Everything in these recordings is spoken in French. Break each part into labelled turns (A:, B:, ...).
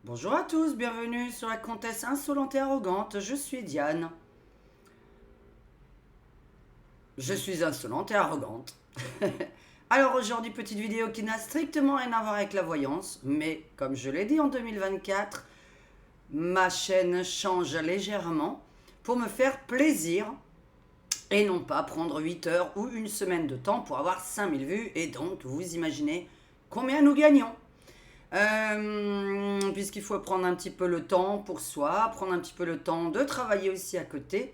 A: Bonjour à tous, bienvenue sur la comtesse insolente et arrogante, je suis Diane. Je suis insolente et arrogante. Alors aujourd'hui, petite vidéo qui n'a strictement rien à voir avec la voyance, mais comme je l'ai dit en 2024, ma chaîne change légèrement pour me faire plaisir et non pas prendre 8 heures ou une semaine de temps pour avoir 5000 vues et donc vous imaginez combien nous gagnons. Puisqu'il faut prendre un petit peu le temps pour soi, prendre un petit peu le temps de travailler aussi à côté.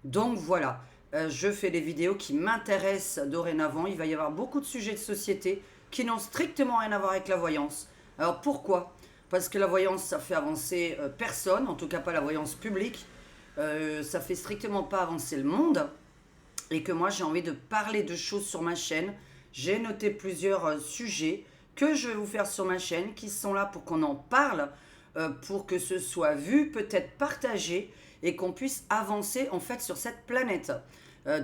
A: Donc voilà, je fais des vidéos qui m'intéressent dorénavant. Il va y avoir beaucoup de sujets de société qui n'ont strictement rien à voir avec la voyance. Alors pourquoi? Parce que la voyance, ça fait avancer personne, en tout cas pas la voyance publique. Ça fait strictement pas avancer le monde. Et que moi, j'ai envie de parler de choses sur ma chaîne. J'ai noté plusieurs sujets que je vais vous faire sur ma chaîne qui sont là pour qu'on en parle, pour que ce soit vu, peut-être partagé et qu'on puisse avancer en fait sur cette planète.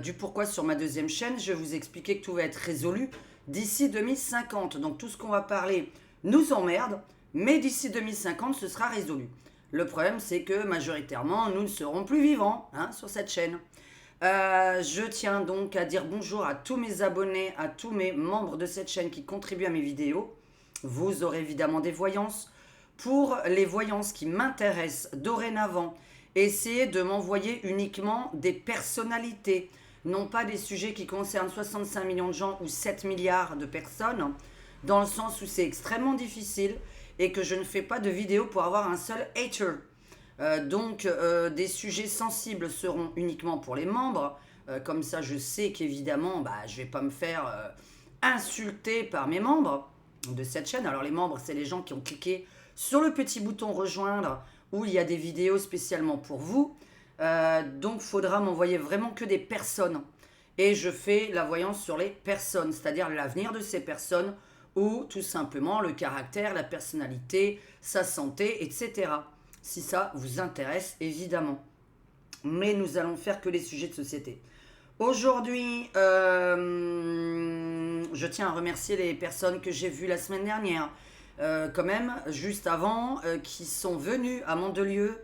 A: Du pourquoi sur ma deuxième chaîne, je vais vous expliquer que tout va être résolu d'ici 2050. Donc tout ce qu'on va parler nous emmerde, mais d'ici 2050, ce sera résolu. Le problème, c'est que majoritairement, nous ne serons plus vivants sur cette chaîne. Je tiens donc à dire bonjour à tous mes abonnés, à tous mes membres de cette chaîne qui contribuent à mes vidéos. Vous aurez évidemment des voyances. Pour les voyances qui m'intéressent dorénavant, essayez de m'envoyer uniquement des personnalités, non pas des sujets qui concernent 65 millions de gens ou 7 milliards de personnes, dans le sens où c'est extrêmement difficile et que je ne fais pas de vidéo pour avoir un seul hater. Donc, des sujets sensibles seront uniquement pour les membres. Comme ça, je sais qu'évidemment, je ne vais pas me faire insulter par mes membres de cette chaîne. Alors, les membres, c'est les gens qui ont cliqué sur le petit bouton rejoindre où il y a des vidéos spécialement pour vous. Donc, il faudra m'envoyer vraiment que des personnes. Et je fais la voyance sur les personnes, c'est-à-dire l'avenir de ces personnes ou tout simplement le caractère, la personnalité, sa santé, etc. Si ça vous intéresse, évidemment. Mais nous allons faire que les sujets de société. Aujourd'hui, je tiens à remercier les personnes que j'ai vues la semaine dernière, quand même, juste avant, qui sont venues à Mandelieu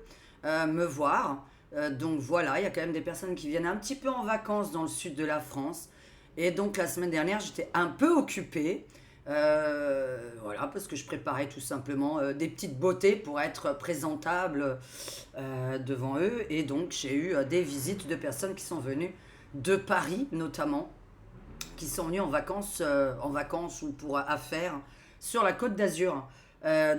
A: me voir. Donc voilà, il y a quand même des personnes qui viennent un petit peu en vacances dans le sud de la France. Et donc la semaine dernière, j'étais un peu occupée. Voilà, parce que je préparais tout simplement des petites beautés pour être présentable devant eux. Et donc, j'ai eu des visites de personnes qui sont venues de Paris, notamment, qui sont venues en vacances ou pour affaires sur la Côte d'Azur.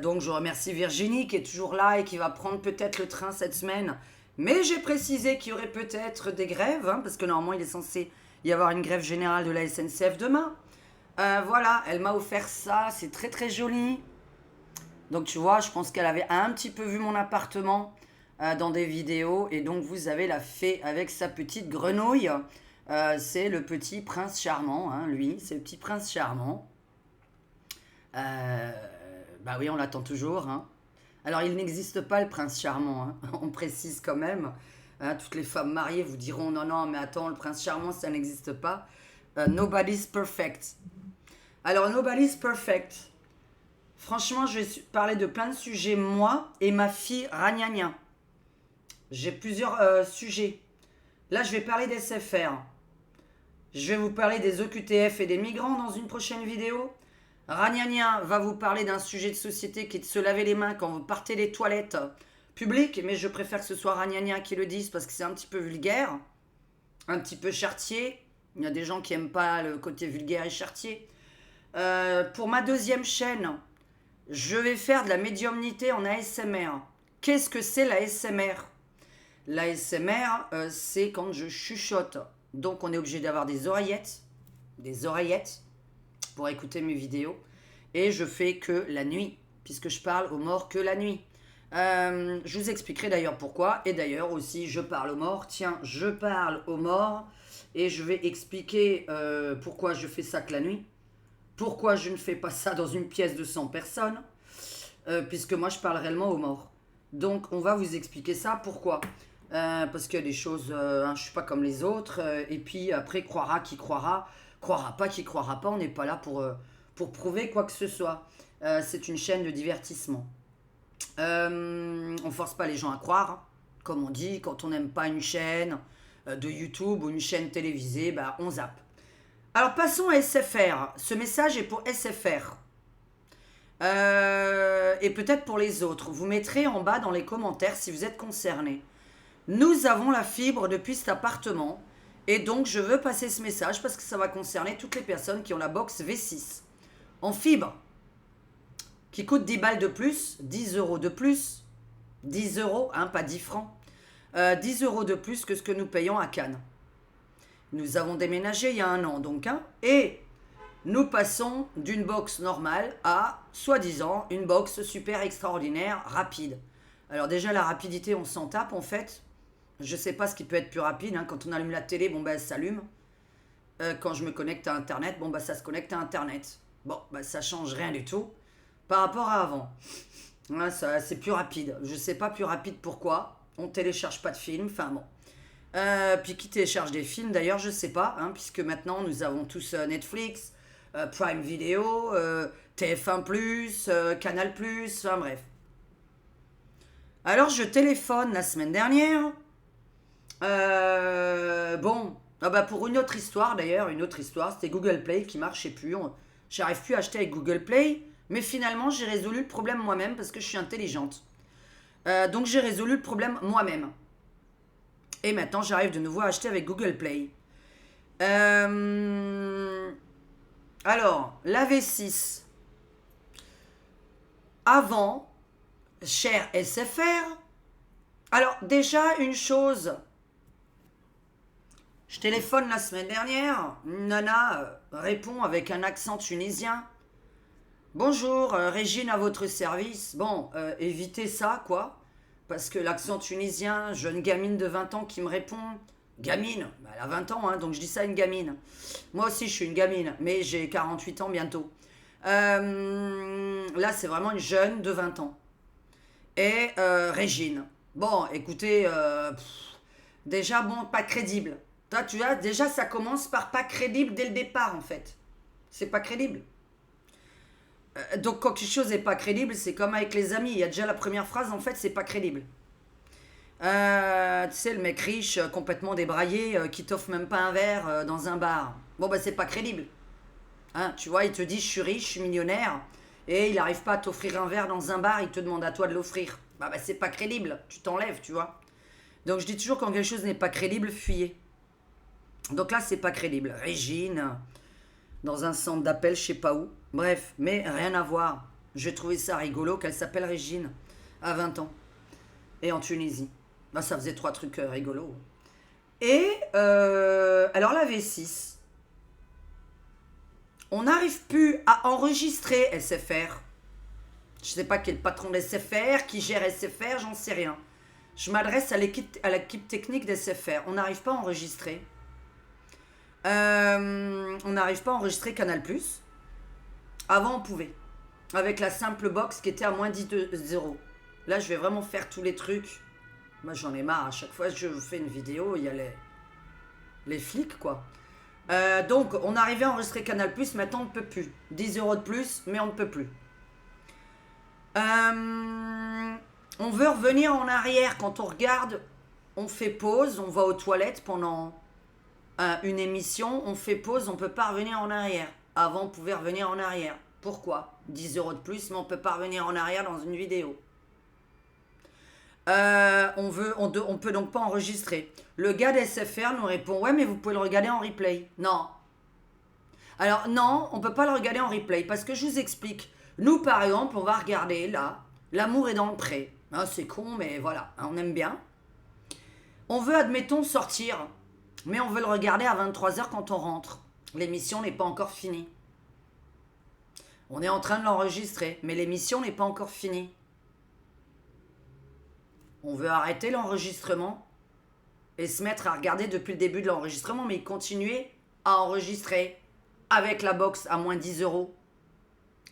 A: Donc, je remercie Virginie qui est toujours là et qui va prendre peut-être le train cette semaine. Mais j'ai précisé qu'il y aurait peut-être des grèves, parce que normalement, il est censé y avoir une grève générale de la SNCF demain. Voilà, elle m'a offert ça, c'est très très joli. Donc tu vois, je pense qu'elle avait un petit peu vu mon appartement dans des vidéos. Et donc vous avez la fée avec sa petite grenouille. C'est le petit prince charmant, lui, c'est le petit prince charmant. Bah oui, on l'attend toujours. Alors il n'existe pas le prince charmant, on précise quand même. Toutes les femmes mariées vous diront non, non, mais attends, le prince charmant, ça n'existe pas. Nobody's perfect. Alors, nobody's perfect. Franchement, je vais parler de plein de sujets, moi et ma fille Ragnagna. J'ai plusieurs sujets. Là, je vais parler des SFR. Je vais vous parler des OQTF et des migrants dans une prochaine vidéo. Ragnagna va vous parler d'un sujet de société qui est de se laver les mains quand vous partez des toilettes publiques, mais je préfère que ce soit Ragnagna qui le dise parce que c'est un petit peu vulgaire, un petit peu chartier. Il y a des gens qui n'aiment pas le côté vulgaire et chartier. Pour ma deuxième chaîne, je vais faire de la médiumnité en ASMR. Qu'est-ce que c'est la ASMR? L'ASMR, c'est quand je chuchote. Donc on est obligé d'avoir des oreillettes pour écouter mes vidéos. Et je fais que la nuit, puisque je parle aux morts que la nuit. Je vous expliquerai d'ailleurs pourquoi. Et d'ailleurs aussi, je parle aux morts. Tiens, je parle aux morts. Et je vais expliquer pourquoi je fais ça que la nuit. Pourquoi je ne fais pas ça dans une pièce de 100 personnes, puisque moi je parle réellement aux morts. Donc on va vous expliquer ça, pourquoi parce qu'il y a des choses, je ne suis pas comme les autres, et puis après croira qui croira pas qui croira pas, on n'est pas là pour prouver quoi que ce soit. C'est une chaîne de divertissement. On force pas les gens à croire, hein. Comme on dit, quand on n'aime pas une chaîne de YouTube ou une chaîne télévisée, bah, on zappe. Alors passons à SFR. Ce message est pour SFR. Et peut-être pour les autres. Vous mettrez en bas dans les commentaires si vous êtes concernés. Nous avons la fibre depuis cet appartement. Et donc je veux passer ce message parce que ça va concerner toutes les personnes qui ont la box V6 en fibre, qui coûte 10 balles de plus, 10 euros de plus, 10 euros, hein, pas 10 francs, 10 euros de plus que ce que nous payons à Cannes. Nous avons déménagé il y a 1 an donc, hein, et nous passons d'une box normale à, soi-disant, une box super extraordinaire, rapide. Alors déjà, la rapidité, on s'en tape en fait. Je sais pas ce qui peut être plus rapide, hein. Quand on allume la télé, bon, bah, elle s'allume. Quand je me connecte à Internet, bon, bah, ça se connecte à Internet. Bon, bah, ça change rien du tout par rapport à avant. Hein, c'est plus rapide. Je sais pas plus rapide pourquoi. On télécharge pas de films, enfin bon. Puis qui télécharge des films, d'ailleurs, je sais pas, hein, puisque maintenant, nous avons tous Netflix, Prime Video, TF1+, Canal+, enfin bref. Alors, je téléphone la semaine dernière. Bon, ah bah pour une autre histoire d'ailleurs, une autre histoire, c'était Google Play qui marchait plus. J'arrive plus à acheter avec Google Play, mais finalement j'ai résolu le problème moi-même parce que je suis intelligente. Donc j'ai résolu le problème moi-même. Et maintenant j'arrive de nouveau à acheter avec Google Play. Alors, la V6. Avant, cher SFR. Alors déjà une chose. Je téléphone la semaine dernière, une nana répond avec un accent tunisien. Bonjour, Régine à votre service. Bon, évitez ça, quoi. Parce que l'accent tunisien, jeune gamine de 20 ans qui me répond. Gamine, bah, elle a 20 ans, hein, donc je dis ça à une gamine. Moi aussi, je suis une gamine, mais j'ai 48 ans bientôt. Là, c'est vraiment une jeune de 20 ans. Et Régine. Bon, écoutez, déjà, bon, pas crédible. Toi, tu vois, déjà, ça commence par pas crédible dès le départ, en fait. C'est pas crédible. Donc, quand quelque chose n'est pas crédible, c'est comme avec les amis. Il y a déjà la première phrase, en fait, c'est pas crédible. Tu sais, le mec riche, complètement débraillé, qui t'offre même pas un verre dans un bar. Bon, bah, c'est pas crédible. Hein, tu vois, il te dit, je suis riche, je suis millionnaire, et il n'arrive pas à t'offrir un verre dans un bar, il te demande à toi de l'offrir. Bah, c'est pas crédible. Tu t'enlèves, tu vois. Donc, je dis toujours, quand quelque chose n'est pas crédible, fuyez. Donc là, c'est pas crédible. Régine, dans un centre d'appel, je sais pas où. Bref, mais rien à voir. J'ai trouvé ça rigolo qu'elle s'appelle Régine, à 20 ans. Et en Tunisie. Bah, ça faisait 3 trucs rigolos. Et alors la V6. On n'arrive plus à enregistrer SFR. Je sais pas qui est le patron de SFR, qui gère SFR, j'en sais rien. Je m'adresse à l'équipe technique d'SFR. On n'arrive pas à enregistrer. On n'arrive pas à enregistrer Canal+. Avant, on pouvait. Avec la simple box qui était à moins 10 euros. Là, je vais vraiment faire tous les trucs. Moi, j'en ai marre. À chaque fois que je fais une vidéo, il y a les flics, quoi. Donc, on arrivait à enregistrer Canal+. Maintenant, on ne peut plus. 10 euros de plus, mais on ne peut plus. On veut revenir en arrière. Quand on regarde, on fait pause. On va aux toilettes pendant une émission, on fait pause, on ne peut pas revenir en arrière. Avant, on pouvait revenir en arrière. Pourquoi 10 euros de plus, mais on ne peut pas revenir en arrière dans une vidéo. On peut donc pas enregistrer. Le gars d'SFR nous répond, ouais, mais vous pouvez le regarder en replay. Non. Alors non, on ne peut pas le regarder en replay, parce que je vous explique. Nous, par exemple, on va regarder, là, L'amour est dans le pré. Hein, c'est con, mais voilà, on aime bien. On veut, admettons, sortir, mais on veut le regarder à 23h quand on rentre. L'émission n'est pas encore finie. On est en train de l'enregistrer, mais l'émission n'est pas encore finie. On veut arrêter l'enregistrement et se mettre à regarder depuis le début de l'enregistrement, mais continuer à enregistrer avec la box à moins 10 euros.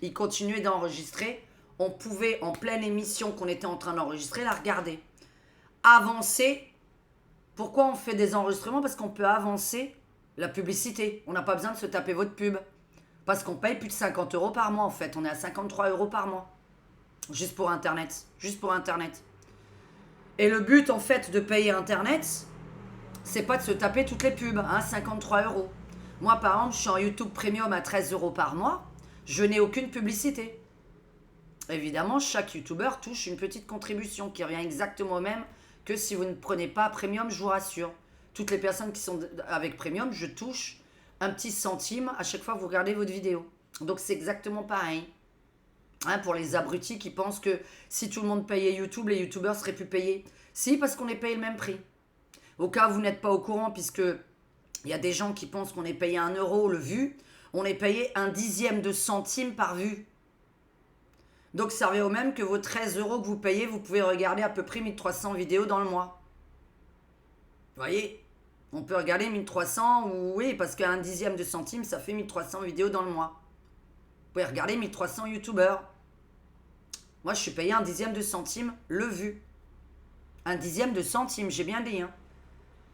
A: Il continuait d'enregistrer. On pouvait, en pleine émission qu'on était en train d'enregistrer, la regarder. Avancer. Pourquoi on fait des enregistrements? Parce qu'on peut avancer la publicité. On n'a pas besoin de se taper votre pub. Parce qu'on paye plus de 50 euros par mois, en fait. On est à 53 euros par mois. Juste pour Internet. Juste pour Internet. Et le but, en fait, de payer Internet, c'est pas de se taper toutes les pubs, hein, 53 euros. Moi, par exemple, je suis en YouTube Premium à 13 euros par mois. Je n'ai aucune publicité. Évidemment, chaque YouTuber touche une petite contribution qui revient exactement au même que si vous ne prenez pas Premium, je vous rassure. Toutes les personnes qui sont avec Premium, je touche un petit centime à chaque fois que vous regardez votre vidéo. Donc, c'est exactement pareil. Hein, pour les abrutis qui pensent que si tout le monde payait YouTube, les YouTubers seraient plus payés. Si, parce qu'on est payé le même prix. Au cas où vous n'êtes pas au courant, puisque il y a des gens qui pensent qu'on est payé 1 euro le vu, on est payé 1/10 de centime par vue. Donc ça revient au même que vos 13 euros que vous payez, vous pouvez regarder à peu près 1300 vidéos dans le mois. Vous voyez, on peut regarder 1300, oui, parce qu'un dixième de centime, ça fait 1300 vidéos dans le mois. Vous pouvez regarder 1300 youtubeurs. Moi, je suis payé 1/10 de centime le vu. 1/10 de centime, j'ai bien dit. Hein.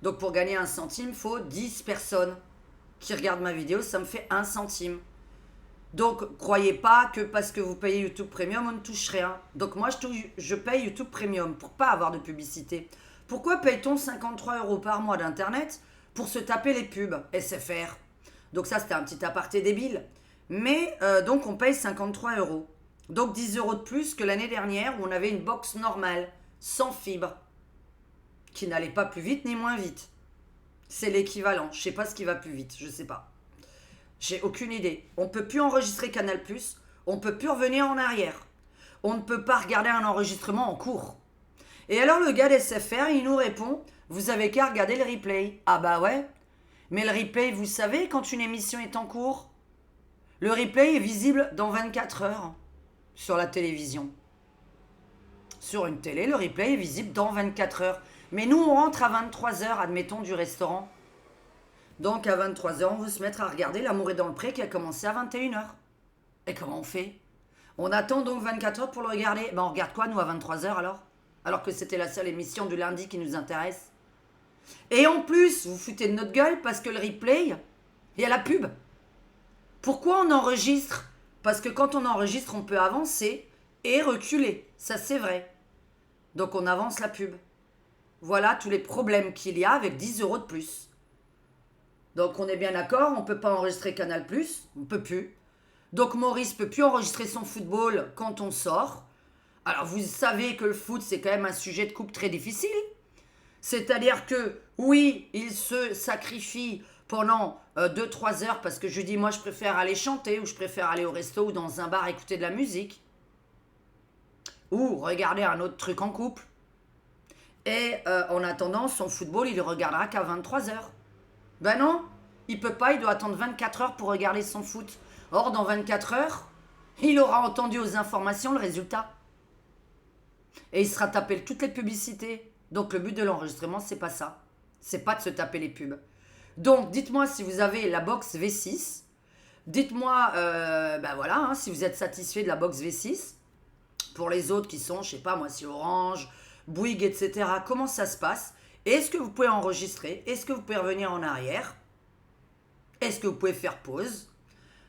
A: Donc pour gagner 1 centime, il faut 10 personnes qui regardent ma vidéo, ça me fait 1 centime. Donc croyez pas que parce que vous payez YouTube Premium, on ne touche rien. Donc moi, je paye YouTube Premium pour pas avoir de publicité. Pourquoi paye-t-on 53 euros par mois d'Internet pour se taper les pubs SFR? Donc ça, c'était un petit aparté débile. Mais donc on paye 53 euros. Donc 10 euros de plus que l'année dernière où on avait une box normale, sans fibre, qui n'allait pas plus vite ni moins vite. C'est l'équivalent. Je sais pas ce qui va plus vite, je sais pas. J'ai aucune idée. On ne peut plus enregistrer Canal+, on ne peut plus revenir en arrière. On ne peut pas regarder un enregistrement en cours. Et alors le gars d'SFR, il nous répond, vous avez qu'à regarder le replay. Ah bah ouais, mais le replay, vous savez, quand une émission est en cours, le replay est visible dans 24 heures sur la télévision. Sur une télé, le replay est visible dans 24 heures. Mais nous, on rentre à 23 heures, admettons, du restaurant. Donc à 23 heures, on veut se mettre à regarder L'amour est dans le pré qui a commencé à 21 heures. Et comment on fait? On attend donc 24 heures pour le regarder. Ben on regarde quoi, nous, à 23 heures alors? Alors que c'était la seule émission du lundi qui nous intéresse. Et en plus, vous foutez de notre gueule parce que le replay, il y a la pub. Pourquoi on enregistre? Parce que quand on enregistre, on peut avancer et reculer. Ça, c'est vrai. Donc on avance la pub. Voilà tous les problèmes qu'il y a avec 10 euros de plus. Donc on est bien d'accord, on ne peut pas enregistrer Canal+, on ne peut plus. Donc Maurice ne peut plus enregistrer son football quand on sort. Alors vous savez que le foot, c'est quand même un sujet de couple très difficile. C'est-à-dire que, oui, il se sacrifie pendant 2-3 heures parce que je dis, moi, je préfère aller chanter ou je préfère aller au resto ou dans un bar écouter de la musique. Ou regarder un autre truc en couple. Et en attendant, son football, il ne regardera qu'à 23 heures. Ben non, il peut pas, il doit attendre 24 heures pour regarder son foot. Or, dans 24 heures, il aura entendu aux informations le résultat. Et il sera tapé toutes les publicités. Donc le but de l'enregistrement, c'est pas ça. C'est pas de se taper les pubs. Donc dites-moi si vous avez la box V6. Dites-moi, ben voilà, hein, si vous êtes satisfait de la box V6. Pour les autres qui sont, je sais pas moi, si Orange, Bouygues, etc. Comment ça se passe? Est-ce que vous pouvez enregistrer? Est-ce que vous pouvez revenir en arrière? Est-ce que vous pouvez faire pause?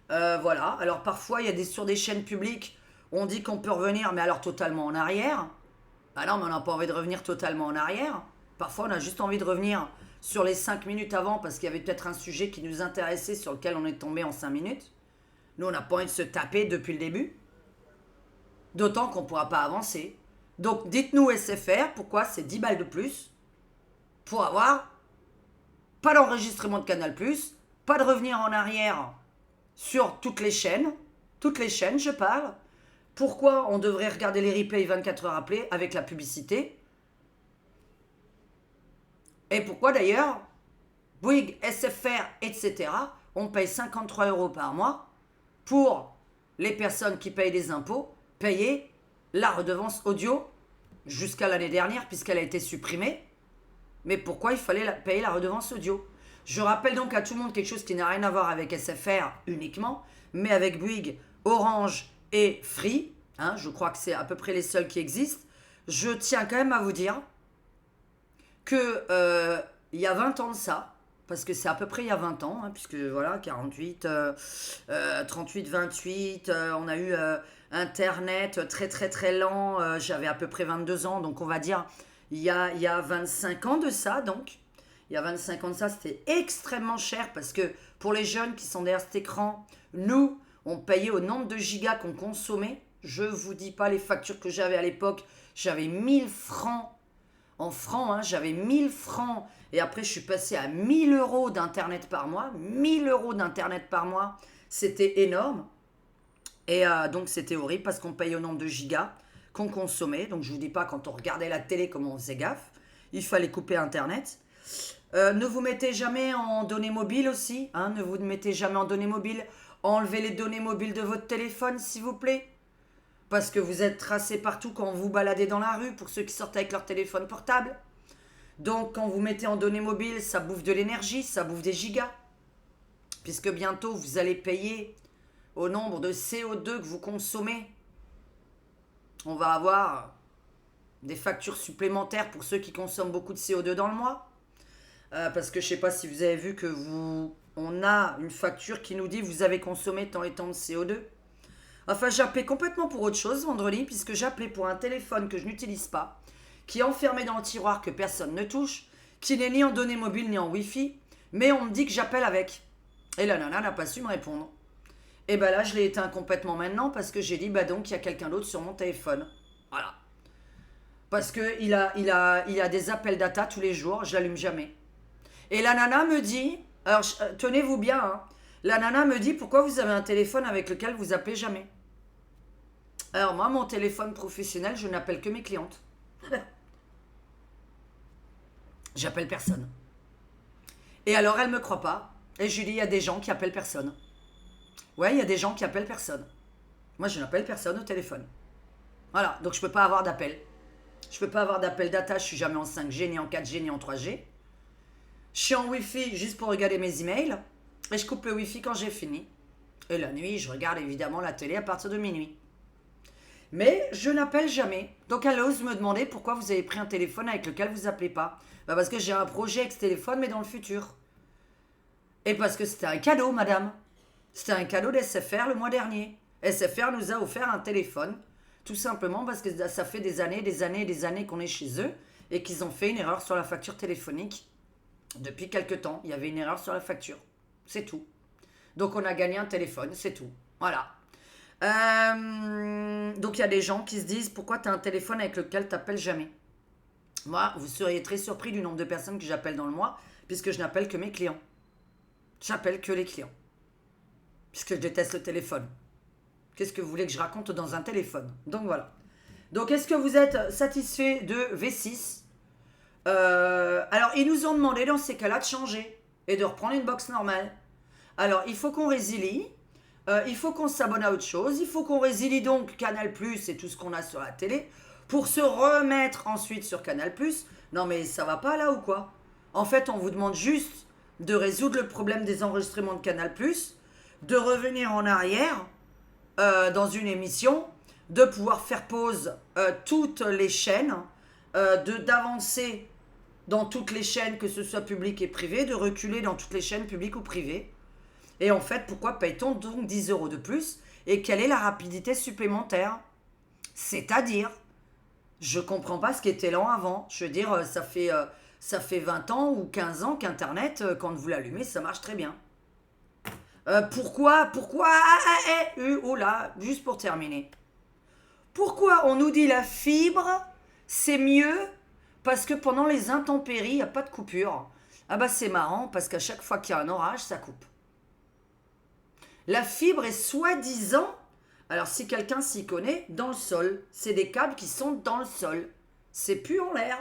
A: Voilà. Alors parfois, il y a sur des chaînes publiques, on dit qu'on peut revenir, mais alors totalement en arrière. Ah non, mais on n'a pas envie de revenir totalement en arrière. Parfois, on a juste envie de revenir sur les 5 minutes avant parce qu'il y avait peut-être un sujet qui nous intéressait sur lequel on est tombé en 5 minutes. Nous, on n'a pas envie de se taper depuis le début. D'autant qu'on ne pourra pas avancer. Donc, dites-nous SFR, pourquoi c'est 10 balles de plus pour avoir pas d'enregistrement de Canal+, pas de revenir en arrière sur toutes les chaînes, je parle. Pourquoi on devrait regarder les replays 24 heures après avec la publicité? Et pourquoi d'ailleurs, Bouygues, SFR, etc., on paye 53 euros par mois pour les personnes qui payent des impôts, payer la redevance audio jusqu'à l'année dernière puisqu'elle a été supprimée. Mais pourquoi il fallait payer la redevance audio? Je rappelle donc à tout le monde quelque chose qui n'a rien à voir avec SFR uniquement, mais avec Bouygues, Orange et Free. Hein, je crois que c'est à peu près les seuls qui existent. Je tiens quand même à vous dire que il y a 20 ans de ça, parce que c'est à peu près il y a 20 ans, hein, puisque voilà, 48, 38, 28, on a eu Internet très très très lent. J'avais à peu près 22 ans, donc on va dire il y a 25 ans de ça, donc. Il y a 25 ans de ça, c'était extrêmement cher parce que pour les jeunes qui sont derrière cet écran, nous, on payait au nombre de gigas qu'on consommait. Je vous dis pas les factures que j'avais à l'époque. J'avais 1000 francs en francs, hein, j'avais 1000 francs et après je suis passé à 1000 euros d'internet par mois. 1000 euros d'internet par mois, c'était énorme. Et donc c'était horrible parce qu'on payait au nombre de gigas qu'on consommait. Donc je vous dis pas quand on regardait la télé comment on faisait gaffe. Il fallait couper internet. Ne vous mettez jamais en données mobiles aussi, hein, ne vous mettez jamais en données mobiles. Enlevez les données mobiles de votre téléphone s'il vous plaît. Parce que vous êtes tracé partout quand vous baladez dans la rue, pour ceux qui sortent avec leur téléphone portable. Donc quand vous mettez en données mobiles, ça bouffe de l'énergie, ça bouffe des gigas. Puisque bientôt vous allez payer au nombre de CO2 que vous consommez. On va avoir des factures supplémentaires pour ceux qui consomment beaucoup de CO2 dans le mois. Parce que je ne sais pas si vous avez vu que on a une facture qui nous dit vous avez consommé tant et tant de CO2. Enfin, j'ai appelé complètement pour autre chose vendredi, puisque j'ai appelé pour un téléphone que je n'utilise pas, qui est enfermé dans le tiroir que personne ne touche, qui n'est ni en données mobiles ni en Wi-Fi, mais on me dit que j'appelle avec. Et la nana n'a pas su me répondre. Et ben là, je l'ai éteint complètement maintenant, parce que j'ai dit, bah donc, il y a quelqu'un d'autre sur mon téléphone. Voilà. Parce qu'il a des appels data tous les jours, je l'allume jamais. Et la nana me dit, alors tenez-vous bien, hein, la nana me dit pourquoi vous avez un téléphone avec lequel vous appelez jamais. Alors moi, mon téléphone professionnel, je n'appelle que mes clientes. J'appelle personne. Et alors elle me croit pas. Et je lui dis, il y a des gens qui appellent personne. Ouais, il y a des gens qui appellent personne. Moi, je n'appelle personne au téléphone. Voilà, donc je peux pas avoir d'appel. Je peux pas avoir d'appel data, je suis jamais en 5G, ni en 4G, ni en 3G. Je suis en Wi-Fi juste pour regarder mes emails. Et je coupe le Wi-Fi quand j'ai fini. Et la nuit, je regarde évidemment la télé à partir de minuit. Mais je n'appelle jamais. Donc elle ose me demander pourquoi vous avez pris un téléphone avec lequel vous appelez pas. Bah parce que j'ai un projet avec ce téléphone, mais dans le futur. Et parce que c'était un cadeau, madame. C'était un cadeau d'SFR le mois dernier. SFR nous a offert un téléphone. Tout simplement parce que ça fait des années, des années, des années qu'on est chez eux. Et qu'ils ont fait une erreur sur la facture téléphonique. Depuis quelque temps, il y avait une erreur sur la facture. C'est tout. Donc on a gagné un téléphone, c'est tout. Voilà. Donc il y a des gens qui se disent pourquoi tu as un téléphone avec lequel tu n'appelles jamais. Moi, vous seriez très surpris du nombre de personnes que j'appelle dans le mois, puisque je n'appelle que mes clients. J'appelle que les clients. Puisque je déteste le téléphone. Qu'est-ce que vous voulez que je raconte dans un téléphone? Donc voilà. Donc est-ce que vous êtes satisfait de V6? Alors ils nous ont demandé dans ces cas-là de changer et de reprendre une box normale. Alors il faut qu'on résilie. Il faut qu'on s'abonne à autre chose, il faut qu'on résilie donc Canal+, et tout ce qu'on a sur la télé, pour se remettre ensuite sur Canal+. Non mais ça va pas là ou quoi? En fait, on vous demande juste de résoudre le problème des enregistrements de Canal+, de revenir en arrière dans une émission, de pouvoir faire pause toutes les chaînes, d'avancer dans toutes les chaînes, que ce soit publiques et privées, de reculer dans toutes les chaînes publiques ou privées. Et en fait, pourquoi paye-t-on donc 10 euros de plus? Et quelle est la rapidité supplémentaire? C'est-à-dire, je comprends pas ce qui était lent avant. Je veux dire, ça fait 20 ans ou 15 ans qu'Internet, quand vous l'allumez, ça marche très bien. Pourquoi oh là, juste pour terminer. Pourquoi on nous dit la fibre, c'est mieux parce que pendant les intempéries, il n'y a pas de coupure? Ah bah c'est marrant, parce qu'à chaque fois qu'il y a un orage, ça coupe. La fibre est soi-disant, alors si quelqu'un s'y connaît, dans le sol. C'est des câbles qui sont dans le sol. C'est plus en l'air.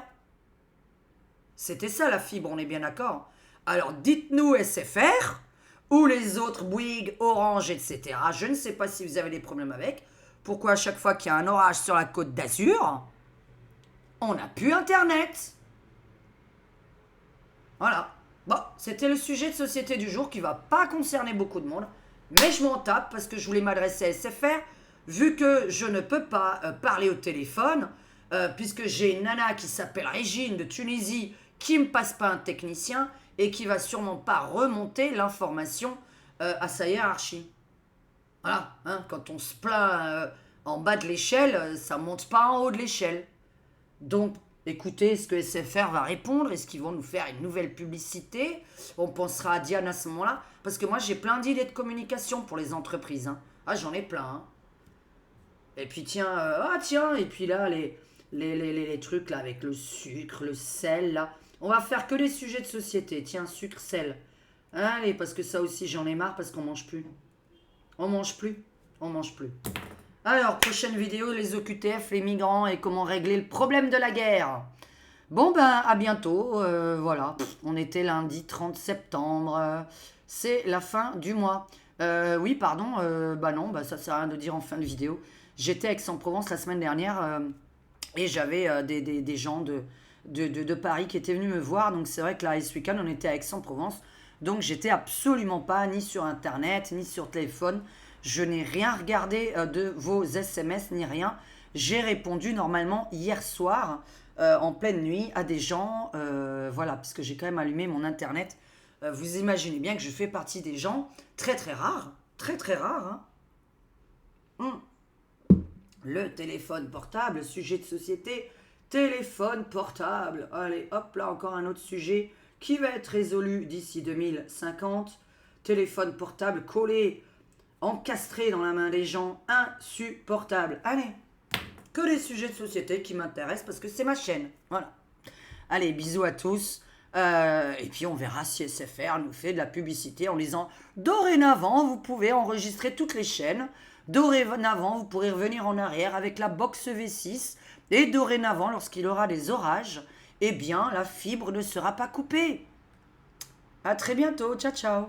A: C'était ça la fibre, on est bien d'accord. Alors dites-nous SFR, ou les autres Bouygues, Orange, etc. Je ne sais pas si vous avez des problèmes avec. Pourquoi à chaque fois qu'il y a un orage sur la côte d'Azur, on n'a plus Internet? Voilà. Bon, c'était le sujet de société du jour qui ne va pas concerner beaucoup de monde. Mais je m'en tape parce que je voulais m'adresser à SFR, vu que je ne peux pas parler au téléphone, puisque j'ai une nana qui s'appelle Régine de Tunisie, qui ne me passe pas un technicien et qui va sûrement pas remonter l'information à sa hiérarchie. Voilà, hein, quand on se plaint en bas de l'échelle, ça monte pas en haut de l'échelle. Donc, écoutez, est-ce que SFR va répondre? Est-ce qu'ils vont nous faire une nouvelle publicité? On pensera à Diane à ce moment-là. Parce que moi, j'ai plein d'idées de communication pour les entreprises. Hein. Ah, j'en ai plein. Hein. Et puis, tiens, et puis là, les trucs là avec le sucre, le sel, là. On va faire que les sujets de société. Tiens, sucre, sel. Allez, parce que ça aussi, j'en ai marre parce qu'on mange plus. On mange plus. On mange plus. Alors, prochaine vidéo, les OQTF, les migrants et comment régler le problème de la guerre. Bon, ben, à bientôt. Voilà, on était lundi 30 septembre. C'est la fin du mois. Oui, pardon, bah non, bah ça sert à rien de dire en fin de vidéo. J'étais à Aix-en-Provence la semaine dernière et j'avais des gens de Paris qui étaient venus me voir. Donc, c'est vrai que là, ce week-end, on était à Aix-en-Provence. Donc, j'étais absolument pas ni sur Internet, ni sur téléphone. Je n'ai rien regardé de vos SMS ni rien. J'ai répondu normalement hier soir, en pleine nuit, à des gens. Voilà, puisque j'ai quand même allumé mon Internet. Vous imaginez bien que je fais partie des gens très très rares. Très très rares. Hein. Le téléphone portable, sujet de société. Téléphone portable. Allez, hop là, encore un autre sujet qui va être résolu d'ici 2050. Téléphone portable collé, encastré dans la main des gens, insupportable. Allez, que les sujets de société qui m'intéressent parce que c'est ma chaîne. Voilà. Allez, bisous à tous. Et puis on verra si SFR nous fait de la publicité en disant dorénavant, vous pouvez enregistrer toutes les chaînes. Dorénavant, vous pourrez revenir en arrière avec la box V6. Et dorénavant, lorsqu'il aura des orages, eh bien, la fibre ne sera pas coupée. À très bientôt. Ciao, ciao.